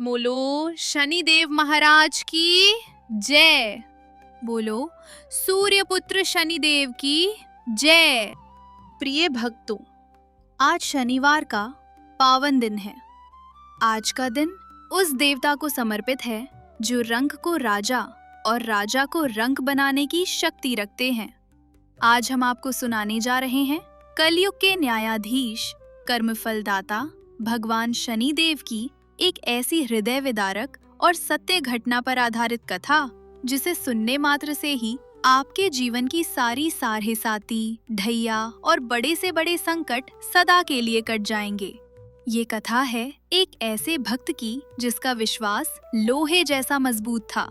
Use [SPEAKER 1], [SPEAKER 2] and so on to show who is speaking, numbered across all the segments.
[SPEAKER 1] बोलो शनिदेव महाराज की जय। बोलो सूर्यपुत्र शनिदेव की जय।
[SPEAKER 2] प्रिय भक्तों, आज शनिवार का पावन दिन है। आज का दिन उस देवता को समर्पित है जो रंग को राजा और राजा को रंग बनाने की शक्ति रखते हैं। आज हम आपको सुनाने जा रहे हैं कलयुग के न्यायाधीश, कर्मफलदाता भगवान शनिदेव की एक ऐसी हृदय विदारक और सत्य घटना पर आधारित कथा जिसे सुनने मात्र से ही आपके जीवन की सारी साढ़े-साती, ढैया और बड़े से बड़े संकट सदा के लिए कट जाएंगे। ये कथा है एक ऐसे भक्त की जिसका विश्वास लोहे जैसा मजबूत था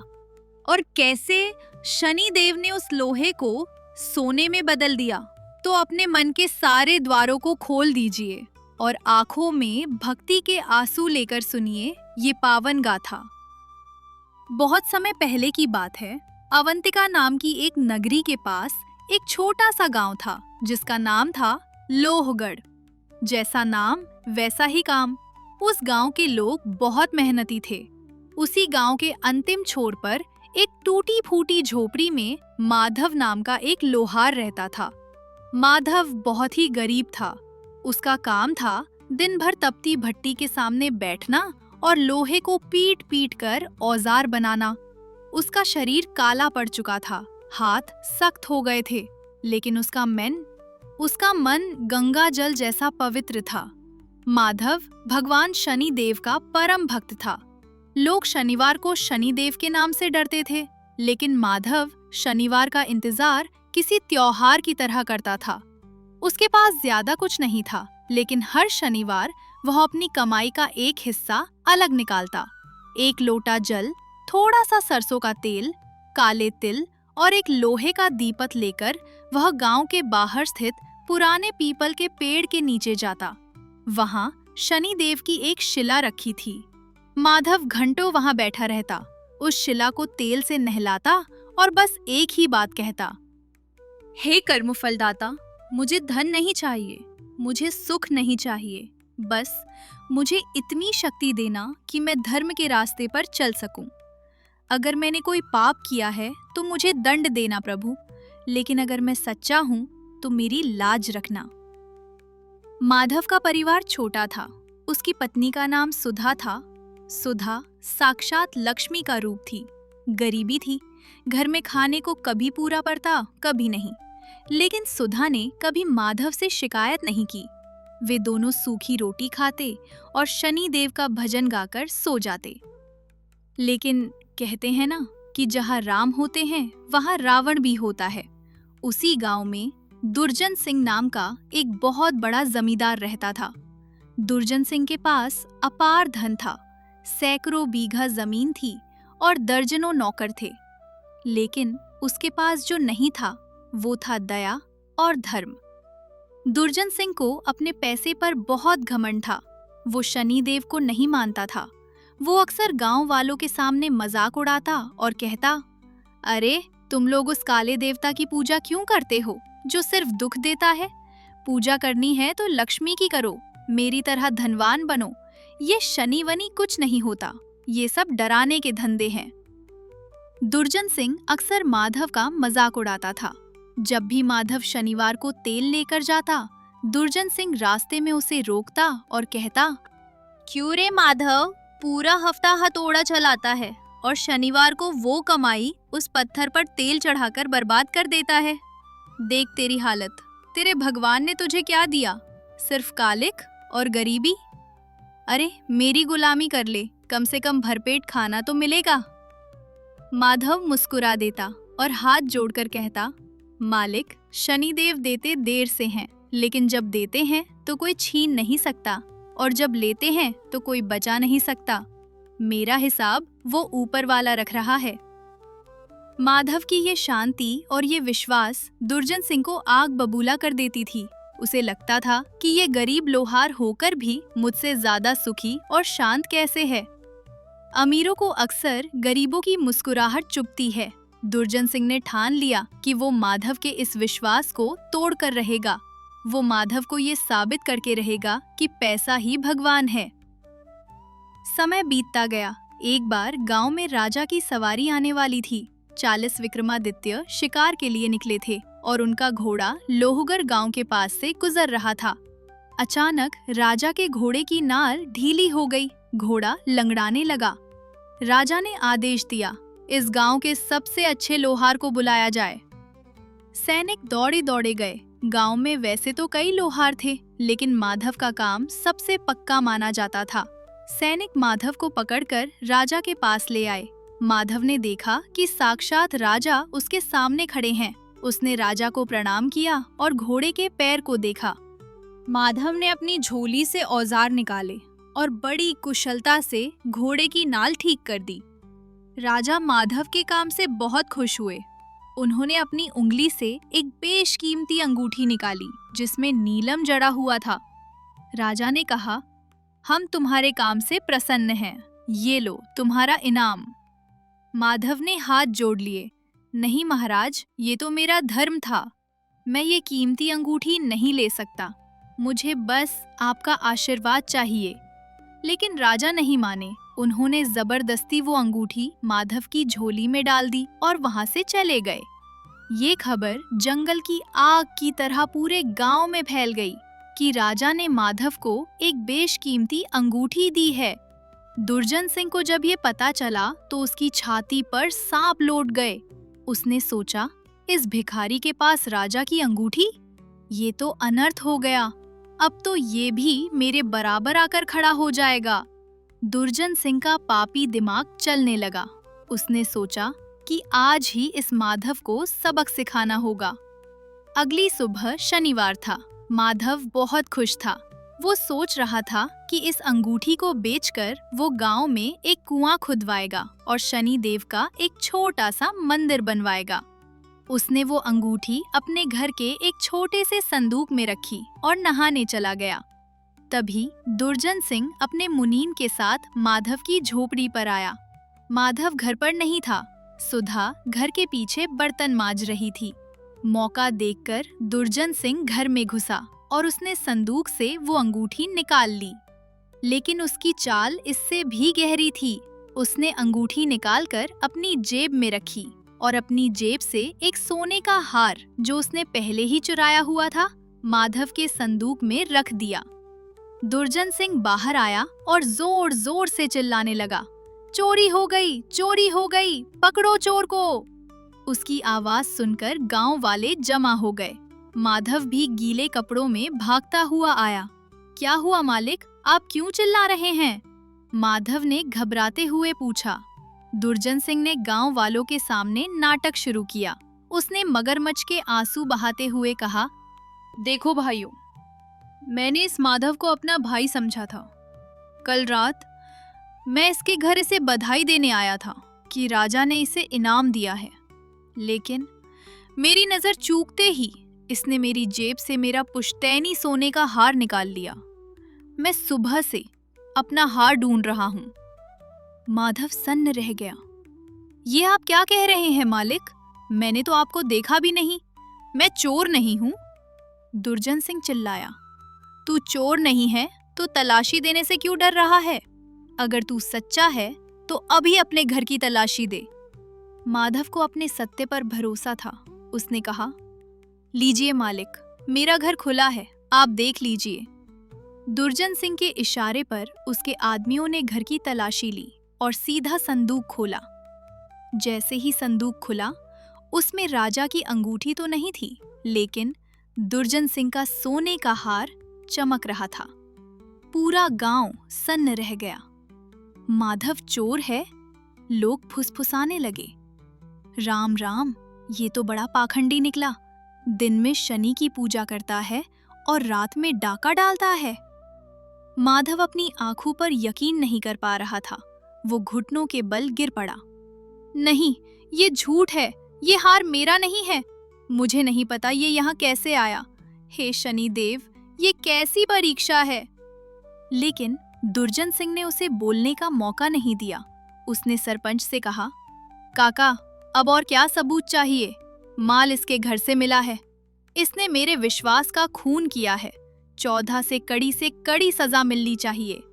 [SPEAKER 2] और कैसे शनिदेव ने उस लोहे को सोने में बदल दिया। तो अपने मन के सारे द्वारों को खोल दीजिए और आंखों में भक्ति के आंसू लेकर सुनिए ये पावन गाथा। बहुत समय पहले की बात है। अवंतिका नाम की एक नगरी के पास एक छोटा सा गांव था जिसका नाम था लोहगढ़। जैसा नाम वैसा ही काम। उस गांव के लोग बहुत मेहनती थे। उसी गांव के अंतिम छोर पर एक टूटी फूटी झोपड़ी में माधव नाम का एक लोहार रहता था। माधव बहुत ही गरीब था। उसका काम था दिन भर तपती भट्टी के सामने बैठना और लोहे को पीट पीट कर औजार बनाना। उसका शरीर काला पड़ चुका था, हाथ सख्त हो गए थे, लेकिन उसका मन गंगा जल जैसा पवित्र था। माधव भगवान शनि देव का परम भक्त था। लोग शनिवार को शनिदेव के नाम से डरते थे, लेकिन माधव शनिवार का इंतजार किसी त्योहार की तरह करता था। उसके पास ज्यादा कुछ नहीं था, लेकिन हर शनिवार वह अपनी कमाई का एक हिस्सा अलग निकालता। एक लोटा जल, थोड़ा सा सरसों का तेल, काले तिल और एक लोहे का दीपक लेकर वह गांव के बाहर स्थित पुराने पीपल के पेड़ के नीचे जाता। वहां शनिदेव की एक शिला रखी थी। माधव घंटों वहां बैठा रहता, उस शिला को तेल से नहलाता और बस एक ही बात कहता, हे कर्मफलदाता, मुझे धन नहीं चाहिए, मुझे सुख नहीं चाहिए, बस मुझे इतनी शक्ति देना कि मैं धर्म के रास्ते पर चल सकूं। अगर मैंने कोई पाप किया है तो मुझे दंड देना प्रभु, लेकिन अगर मैं सच्चा हूं तो मेरी लाज रखना। माधव का परिवार छोटा था। उसकी पत्नी का नाम सुधा था। सुधा साक्षात लक्ष्मी का रूप थी। गरीबी थी, घर में खाने को कभी पूरा पड़ता कभी नहीं, लेकिन सुधा ने कभी माधव से शिकायत नहीं की। वे दोनों सूखी रोटी खाते और शनि देव का भजन गाकर सो जाते। लेकिन कहते हैं ना कि जहाँ राम होते हैं वहाँ रावण भी होता है। उसी गांव में दुर्जन सिंह नाम का एक बहुत बड़ा जमींदार रहता था। दुर्जन सिंह के पास अपार धन था, सैकड़ों बीघा जमीन थी और दर्जनों नौकर थे। लेकिन उसके पास जो नहीं था वो था दया और धर्म। दुर्जन सिंह को अपने पैसे पर बहुत घमंड था। वो शनि देव को नहीं मानता था। वो अक्सर गांव वालों के सामने मजाक उड़ाता और कहता, अरे तुम लोग उस काले देवता की पूजा क्यों करते हो जो सिर्फ दुख देता है? पूजा करनी है तो लक्ष्मी की करो, मेरी तरह धनवान बनो। ये शनि वनी कुछ नहीं होता, ये सब डराने के धंधे हैं। दुर्जन सिंह अक्सर माधव का मजाक उड़ाता था। जब भी माधव शनिवार को तेल लेकर जाता, दुर्जन सिंह रास्ते में उसे रोकता और कहता, क्यों रे माधव, पूरा हफ्ता हथौड़ा चलाता है और शनिवार को वो कमाई उस पत्थर पर तेल चढ़ाकर बर्बाद कर देता है। देख तेरी हालत, तेरे भगवान ने तुझे क्या दिया? सिर्फ कालिक और गरीबी। अरे मेरी गुलामी कर ले, कम से कम भरपेट खाना तो मिलेगा। माधव मुस्कुरा देता और हाथ जोड़कर कहता, मालिक, शनिदेव देते देर से हैं, लेकिन जब देते हैं तो कोई छीन नहीं सकता और जब लेते हैं तो कोई बचा नहीं सकता। मेरा हिसाब वो ऊपर वाला रख रहा है। माधव की ये शांति और ये विश्वास दुर्जन सिंह को आग बबूला कर देती थी। उसे लगता था कि ये गरीब लोहार होकर भी मुझसे ज्यादा सुखी और शांत कैसे है। अमीरों को अक्सर गरीबों की मुस्कुराहट चुभती है। दुर्जन सिंह ने ठान लिया कि वो माधव के इस विश्वास को तोड़ कर रहेगा। वो माधव को ये साबित करके रहेगा कि पैसा ही भगवान है। समय बीतता गया। एक बार गांव में राजा की सवारी आने वाली थी। 40 विक्रमादित्य शिकार के लिए निकले थे और उनका घोड़ा लोहगढ़ गांव के पास से गुजर रहा था। अचानक राजा के घोड़े की नाल ढीली हो गई। घोड़ा लंगड़ाने लगा। राजा ने आदेश दिया, इस गांव के सबसे अच्छे लोहार को बुलाया जाए। सैनिक दौड़े दौड़े गए। गांव में वैसे तो कई लोहार थे, लेकिन माधव का काम सबसे पक्का माना जाता था। सैनिक माधव को पकड़कर राजा के पास ले आए। माधव ने देखा कि साक्षात राजा उसके सामने खड़े हैं। उसने राजा को प्रणाम किया और घोड़े के पैर को देखा। माधव ने अपनी झोली से औजार निकाले और बड़ी कुशलता से घोड़े की नाल ठीक कर दी। राजा माधव के काम से बहुत खुश हुए। उन्होंने अपनी उंगली से एक बेशकीमती अंगूठी निकाली जिसमें नीलम जड़ा हुआ था। राजा ने कहा, हम तुम्हारे काम से प्रसन्न हैं, ये लो तुम्हारा इनाम। माधव ने हाथ जोड़ लिए, नहीं महाराज, ये तो मेरा धर्म था। मैं ये कीमती अंगूठी नहीं ले सकता, मुझे बस आपका आशीर्वाद चाहिए। लेकिन राजा नहीं माने। उन्होंने जबरदस्ती वो अंगूठी माधव की झोली में डाल दी और वहां से चले गए। ये खबर जंगल की आग की तरह पूरे गांव में फैल गई कि राजा ने माधव को एक बेशकीमती अंगूठी दी है। दुर्जन सिंह को जब ये पता चला तो उसकी छाती पर सांप लौट गए। उसने सोचा, इस भिखारी के पास राजा की अंगूठी, ये तो अनर्थ हो गया। अब तो ये भी मेरे बराबर आकर खड़ा हो जाएगा। दुर्जन सिंह का पापी दिमाग चलने लगा। उसने सोचा कि आज ही इस माधव को सबक सिखाना होगा। अगली सुबह शनिवार था। माधव बहुत खुश था। वो सोच रहा था कि इस अंगूठी को बेचकर वो गांव में एक कुआं खुदवाएगा और शनि देव का एक छोटा सा मंदिर बनवाएगा। उसने वो अंगूठी अपने घर के एक छोटे से संदूक में रखी और नहाने चला गया। तभी दुर्जन सिंह अपने मुनीन के साथ माधव की झोपड़ी पर आया। माधव घर पर नहीं था। सुधा घर के पीछे बर्तन मांज रही थी। मौका देखकर दुर्जन सिंह घर में घुसा और उसने संदूक से वो अंगूठी निकाल ली। लेकिन उसकी चाल इससे भी गहरी थी। उसने अंगूठी निकालकर अपनी जेब में रखी और अपनी जेब से एक सोने का हार जो उसने पहले ही चुराया हुआ था, माधव के संदूक में रख दिया। दुर्जन सिंह बाहर आया और जोर जोर से चिल्लाने लगा, चोरी हो गई, चोरी हो गई, पकड़ो चोर को। उसकी आवाज सुनकर गांव वाले जमा हो गए। माधव भी गीले कपड़ों में भागता हुआ आया। क्या हुआ मालिक, आप क्यों चिल्ला रहे हैं? माधव ने घबराते हुए पूछा। दुर्जन सिंह ने गांव वालों के सामने नाटक शुरू किया। उसने मगरमच्छ के आंसू बहाते हुए कहा, देखो भाइयों, मैंने इस माधव को अपना भाई समझा था। कल रात मैं इसके घर इसे बधाई देने आया था कि राजा ने इसे इनाम दिया है, लेकिन मेरी नजर चूकते ही इसने मेरी जेब से मेरा पुश्तैनी सोने का हार निकाल लिया। मैं सुबह से अपना हार ढूंढ रहा हूँ। माधव सन्न रह गया। ये आप क्या कह रहे हैं मालिक? मैंने तो आपको देखा भी नहीं। मैं चोर नहीं हूँ। दुर्जन सिंह चिल्लाया। तू चोर नहीं है तो तलाशी देने से क्यों डर रहा है? अगर तू सच्चा है तो अभी अपने घर की तलाशी दे। माधव को अपने सत्य पर भरोसा था। उसने कहा, लीजिए मालिक, मेरा घर खुला है, आप देख लीजिए। दुर्जन सिंह के इशारे पर उसके आदमियों ने घर की तलाशी ली और सीधा संदूक खोला। जैसे ही संदूक खुला, उसमें राजा की अंगूठी तो नहीं थी, लेकिन दुर्जन सिंह का सोने का हार चमक रहा था। पूरा गांव सन्न रह गया। माधव चोर है? लोग फुसफुसाने लगे। राम राम, ये तो बड़ा पाखंडी निकला। दिन में शनि की पूजा करता है और रात में डाका डालता है। माधव अपनी आंखों पर यकीन नहीं कर पा रहा था। वो घुटनों के बल गिर पड़ा। नहीं, ये झूठ है, ये हार मेरा नहीं है। मुझे नहीं पता ये यहाँ कैसे आया। हे शनि देव, ये कैसी परीक्षा है। लेकिन दुर्जन सिंह ने उसे बोलने का मौका नहीं दिया। उसने सरपंच से कहा, काका, अब और क्या सबूत चाहिए? माल इसके घर से मिला है। इसने मेरे विश्वास का खून किया है। 14 से कड़ी सजा मिलनी चाहिए।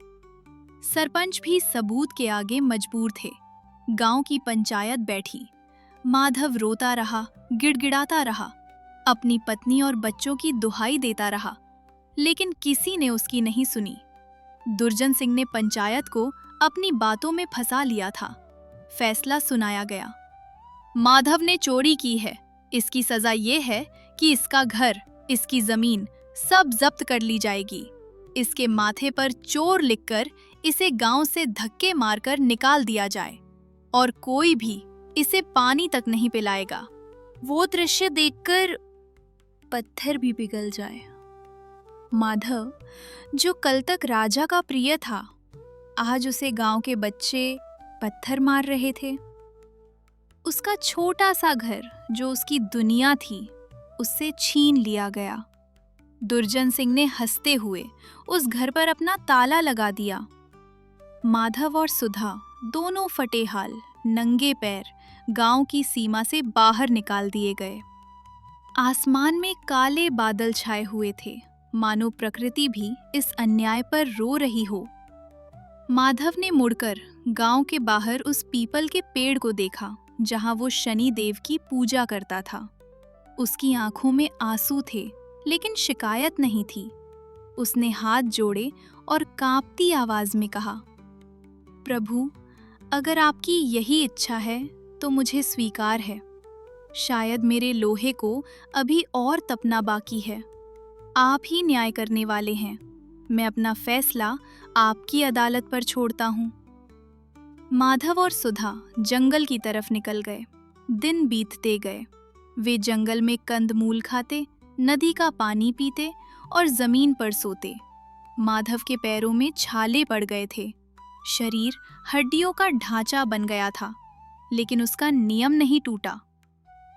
[SPEAKER 2] सरपंच भी सबूत के आगे मजबूर थे। गांव की पंचायत बैठी। माधव रोता रहा, गिड़गिड़ाता रहा, अपनी पत्नी और बच्चों की दुहाई देता रहा, लेकिन किसी ने उसकी नहीं सुनी। दुर्जन सिंह ने पंचायत को अपनी बातों में फंसा लिया था। फैसला सुनाया गया। माधव ने चोरी की है। इसकी सजा ये है कि इसका घर, इसकी जमीन सब जब्त कर ली जाएगी। इसके माथे पर चोर लिखकर इसे गांव से धक्के मारकर निकाल दिया जाए और कोई भी इसे पानी तक नहीं पिलाएगा। वो दृश्य देखकर पत्थर भी पिघल जाए। माधव, जो कल तक राजा का प्रिय था, आज उसे गांव के बच्चे पत्थर मार रहे थे। उसका छोटा सा घर, जो उसकी दुनिया थी, उससे छीन लिया गया। दुर्जन सिंह ने हंसते हुए उस घर पर अपना ताला लगा दिया। माधव और सुधा दोनों फटे हाल, नंगे पैर गांव की सीमा से बाहर निकाल दिए गए। आसमान में काले बादल छाए हुए थे, मानो प्रकृति भी इस अन्याय पर रो रही हो। माधव ने मुड़कर गांव के बाहर उस पीपल के पेड़ को देखा, जहां वो शनि देव की पूजा करता था। उसकी आंखों में आंसू थे, लेकिन शिकायत नहीं थी। उसने हाथ जोड़े और कांपती आवाज में कहा, प्रभु, अगर आपकी यही इच्छा है तो मुझे स्वीकार है। शायद मेरे लोहे को अभी और तपना बाकी है। आप ही न्याय करने वाले हैं। मैं अपना फैसला आपकी अदालत पर छोड़ता हूँ। माधव और सुधा जंगल की तरफ निकल गए। दिन बीतते गए। वे जंगल में कंदमूल खाते, नदी का पानी पीते और जमीन पर सोते। माधव के पैरों में छाले पड़ गए थे। शरीर हड्डियों का ढांचा बन गया था, लेकिन उसका नियम नहीं टूटा।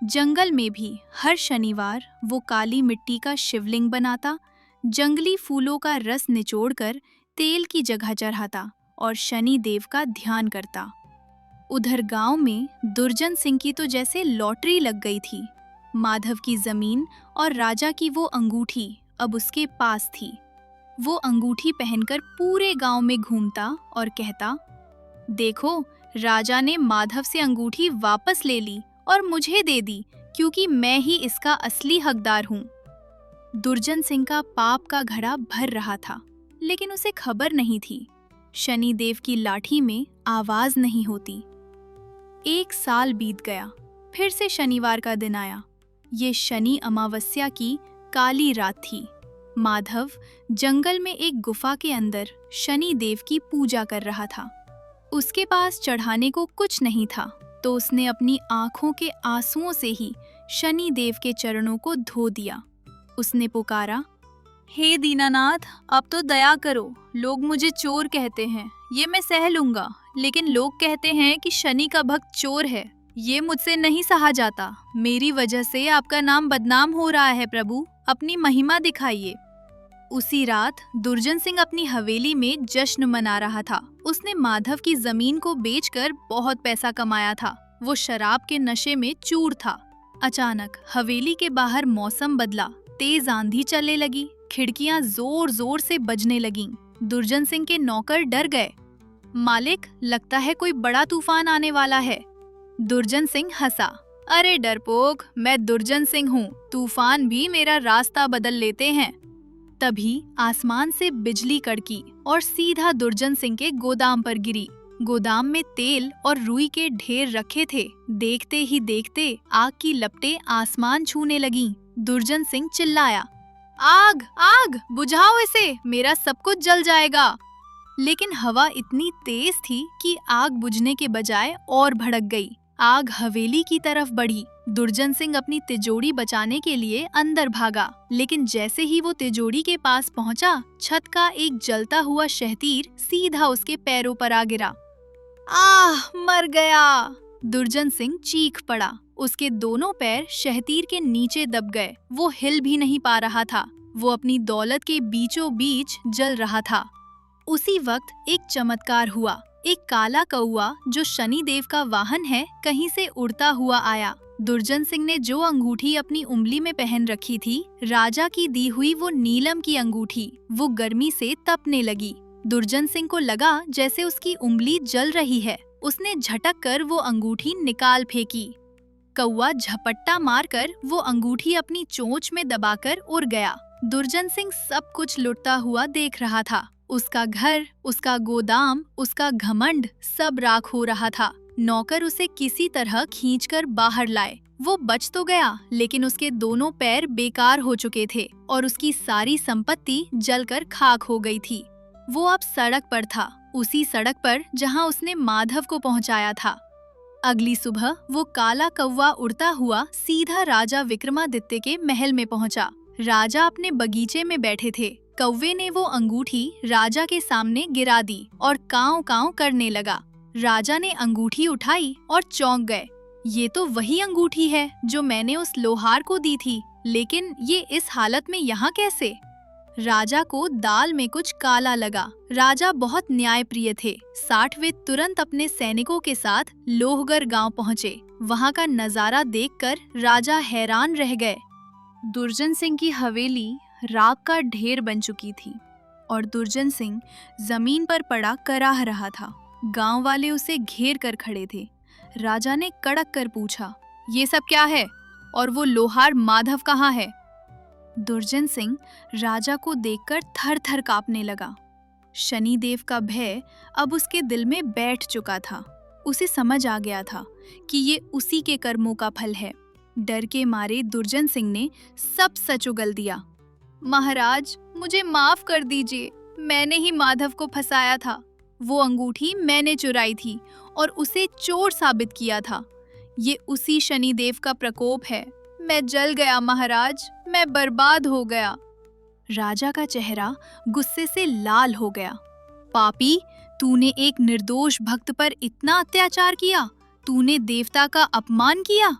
[SPEAKER 2] जंगल में भी हर शनिवार वो काली मिट्टी का शिवलिंग बनाता, जंगली फूलों का रस निचोड़कर तेल की जगह चढ़ाता और शनि देव का ध्यान करता। उधर गांव में दुर्जन सिंह की तो जैसे लॉटरी लग गई थी। माधव की जमीन और राजा की वो अंगूठी अब उसके पास थी। वो अंगूठी पहनकर पूरे गांव में घूमता और कहता, देखो, राजा ने माधव से अंगूठी वापस ले ली और मुझे दे दी, क्योंकि मैं ही इसका असली हकदार हूँ। दुर्जन सिंह का पाप का घड़ा भर रहा था, लेकिन उसे खबर नहीं थी। शनि देव की लाठी में आवाज नहीं होती। 1 साल बीत गया। फिर से शनिवार का दिन आया। ये शनि अमावस्या की काली रात थी। माधव जंगल में एक गुफा के अंदर शनि देव की पूजा कर रहा था। उसके पास चढ़ाने को कुछ नहीं था, तो उसने अपनी आंखों के आंसुओं से ही शनि देव के चरणों को धो दिया। उसने पुकारा, हे दीनानाथ, अब तो दया करो। लोग मुझे चोर कहते हैं, ये मैं सह लूंगा, लेकिन लोग कहते हैं कि शनि का भक्त चोर है। ये मुझसे नहीं सहा जाता। मेरी वजह से आपका नाम बदनाम हो रहा है प्रभु, अपनी महिमा दिखाइए। उसी रात दुर्जन सिंह अपनी हवेली में जश्न मना रहा था। उसने माधव की जमीन को बेचकर बहुत पैसा कमाया था। वो शराब के नशे में चूर था। अचानक हवेली के बाहर मौसम बदला। तेज आंधी चलने लगी। खिड़कियां जोर जोर से बजने लगीं। दुर्जन सिंह के नौकर डर गए। मालिक, लगता है कोई बड़ा तूफान आने वाला है। दुर्जन सिंह हंसा, अरे डरपोक, मैं दुर्जन सिंह हूँ। तूफान भी मेरा रास्ता बदल लेते हैं। तभी आसमान से बिजली कड़की और सीधा दुर्जन सिंह के गोदाम पर गिरी। गोदाम में तेल और रुई के ढेर रखे थे। देखते ही देखते आग की लपटें आसमान छूने लगीं। दुर्जन सिंह चिल्लाया, आग आग, बुझाओ इसे, मेरा सब कुछ जल जाएगा। लेकिन हवा इतनी तेज थी कि आग बुझने के बजाय और भड़क गई। आग हवेली की तरफ बढ़ी। दुर्जन सिंह अपनी तिजोरी बचाने के लिए अंदर भागा, लेकिन जैसे ही वो तिजोरी के पास पहुंचा, छत का एक जलता हुआ शहतीर सीधा उसके पैरों पर आ गिरा। आह, मर गया। दुर्जन सिंह चीख पड़ा। उसके दोनों पैर शहतीर के नीचे दब गए। वो हिल भी नहीं पा रहा था। वो अपनी दौलत के बीचों बीच जल रहा था। उसी वक्त एक चमत्कार हुआ। एक काला कौआ, जो शनि देव का वाहन है, कहीं से उड़ता हुआ आया। दुर्जन सिंह ने जो अंगूठी अपनी उंगली में पहन रखी थी, राजा की दी हुई वो नीलम की अंगूठी, वो गर्मी से तपने लगी। दुर्जन सिंह को लगा जैसे उसकी उंगली जल रही है। उसने झटक कर वो अंगूठी निकाल फेंकी। कौवा झपट्टा मारकर वो अंगूठी अपनी चोंच में दबाकर उड़ गया। दुर्जन सिंह सब कुछ लुटता हुआ देख रहा था। उसका घर, उसका गोदाम, उसका घमंड सब राख हो रहा था। नौकर उसे किसी तरह खींचकर बाहर लाए। वो बच तो गया, लेकिन उसके दोनों पैर बेकार हो चुके थे और उसकी सारी संपत्ति जलकर खाक हो गई थी। वो अब सड़क पर था, उसी सड़क पर जहां उसने माधव को पहुंचाया था। अगली सुबह वो काला कौवा उड़ता हुआ सीधा राजा विक्रमादित्य के महल में पहुंचा। राजा अपने बगीचे में बैठे थे। कौवे ने वो अंगूठी राजा के सामने गिरा दी और कांव कांव करने लगा। राजा ने अंगूठी उठाई और चौंक गए। ये तो वही अंगूठी है जो मैंने उस लोहार को दी थी, लेकिन ये इस हालत में यहाँ कैसे? राजा को दाल में कुछ काला लगा। राजा बहुत न्यायप्रिय थे। 60 वे तुरंत अपने सैनिकों के साथ लोहगर गांव पहुंचे। वहां का नजारा देखकर राजा हैरान रह गए। दुर्जन सिंह की हवेली राख का ढेर बन चुकी थी और दुर्जन सिंह जमीन पर पड़ा कराह रहा था। गांव वाले उसे घेर कर खड़े थे। राजा ने कड़क कर पूछा, ये सब क्या है और वो लोहार माधव कहाँ है? दुर्जन सिंह राजा को देखकर थर थर कांपने लगा। शनिदेव का भय अब उसके दिल में बैठ चुका था। उसे समझ आ गया था कि ये उसी के कर्मों का फल है। डर के मारे दुर्जन सिंह ने सब सच उगल दिया। महाराज, मुझे माफ कर दीजिए। मैंने ही माधव को फंसाया था। वो अंगूठी मैंने चुराई थी और उसे चोर साबित किया था। ये उसी शनिदेव का प्रकोप है। मैं जल गया महाराज, मैं बर्बाद हो गया। राजा का चेहरा गुस्से से लाल हो गया। पापी, तूने एक निर्दोष भक्त पर इतना अत्याचार किया? तूने देवता का अपमान किया?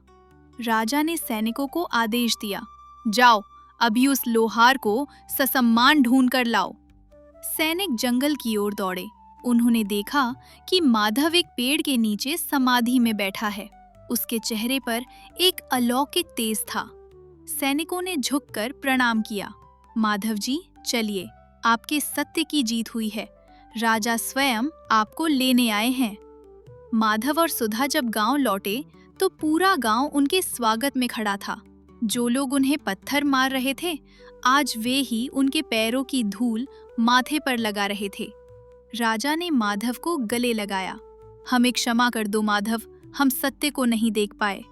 [SPEAKER 2] राजा ने सैनिकों को आदेश दिया, जाओ अभी उस लोहार को ससम्मान ढूंढ कर लाओ। सैनिक जंगल की ओर दौड़े। उन्होंने देखा कि माधव एक पेड़ के नीचे समाधि में बैठा है। उसके चेहरे पर एक अलौकिक तेज था। सैनिकों ने झुककर प्रणाम किया। माधव जी, चलिए, आपके सत्य की जीत हुई है। राजा स्वयं आपको लेने आए हैं। माधव और सुधा जब गांव लौटे तो पूरा गांव उनके स्वागत में खड़ा था। जो लोग उन्हें पत्थर मार रहे थे, आज वे ही उनके पैरों की धूल माथे पर लगा रहे थे। राजा ने माधव को गले लगाया। हमें क्षमा कर दो माधव, हम सत्य को नहीं देख पाए।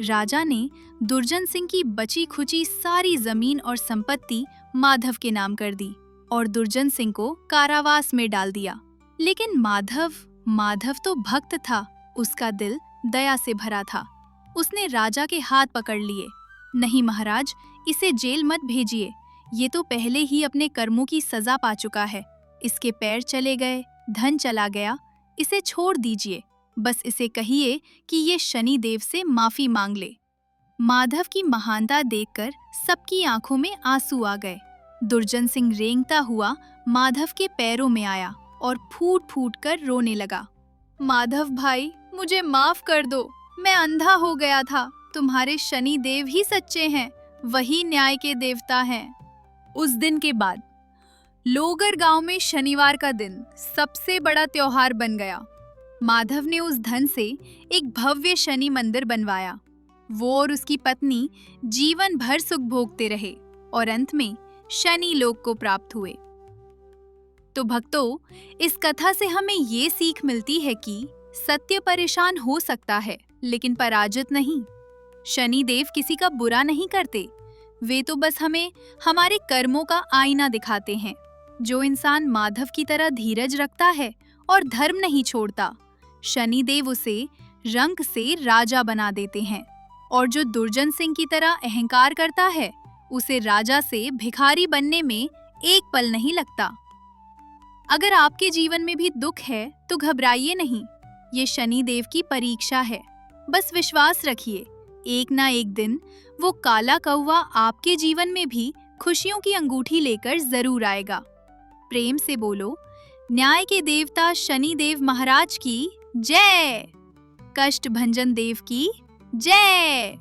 [SPEAKER 2] राजा ने दुर्जन सिंह की बची खुची सारी जमीन और संपत्ति माधव के नाम कर दी और दुर्जन सिंह को कारावास में डाल दिया। लेकिन माधव तो भक्त था। उसका दिल दया से भरा था। उसने राजा के हाथ पकड़ लिए। नहीं महाराज, इसे जेल मत भेजिए। ये तो पहले ही अपने कर्मों की सजा पा चुका है। इसके पैर चले गए, धन चला गया, इसे छोड़ दीजिए। बस इसे कहिए कि ये शनि देव से माफी मांग ले। माधव की महानता देखकर सबकी आंखों में आंसू आ गए। दुर्जन सिंह रेंगता हुआ माधव के पैरों में आया और फूट फूट कर रोने लगा। माधव भाई, मुझे माफ कर दो। मैं अंधा हो गया था। तुम्हारे शनि देव ही सच्चे हैं, वही न्याय के देवता हैं। उस दिन के बाद लोगर गांव में शनिवार का दिन सबसे बड़ा त्योहार बन गया। माधव ने उस धन से एक भव्य शनि मंदिर बनवाया। वो और उसकी पत्नी जीवन भर सुख भोगते रहे और अंत में शनि लोक को प्राप्त हुए। तो भक्तों, इस कथा से हमें ये सीख मिलती है कि सत्य परेशान हो सकता है, लेकिन पराजित नहीं। शनि देव किसी का बुरा नहीं करते। वे तो बस हमें हमारे कर्मों का आईना दिखाते हैं। जो इंसान माधव की तरह धीरज रखता है और धर्म नहीं छोड़ता, शनि देव उसे रंक से राजा बना देते हैं, और जो दुर्जन सिंह की तरह अहंकार करता है, उसे राजा से भिखारी बनने में एक पल नहीं लगता। अगर आपके जीवन में भी दुख है तो घबराइए नहीं। ये शनि देव की परीक्षा है। बस विश्वास रखिए, एक ना एक दिन वो काला कौवा आपके जीवन में भी खुशियों की अंगूठी लेकर जरूर आएगा। प्रेम से बोलो, न्याय के देवता शनि देव महाराज की जय। कष्ट भंजन देव की जय।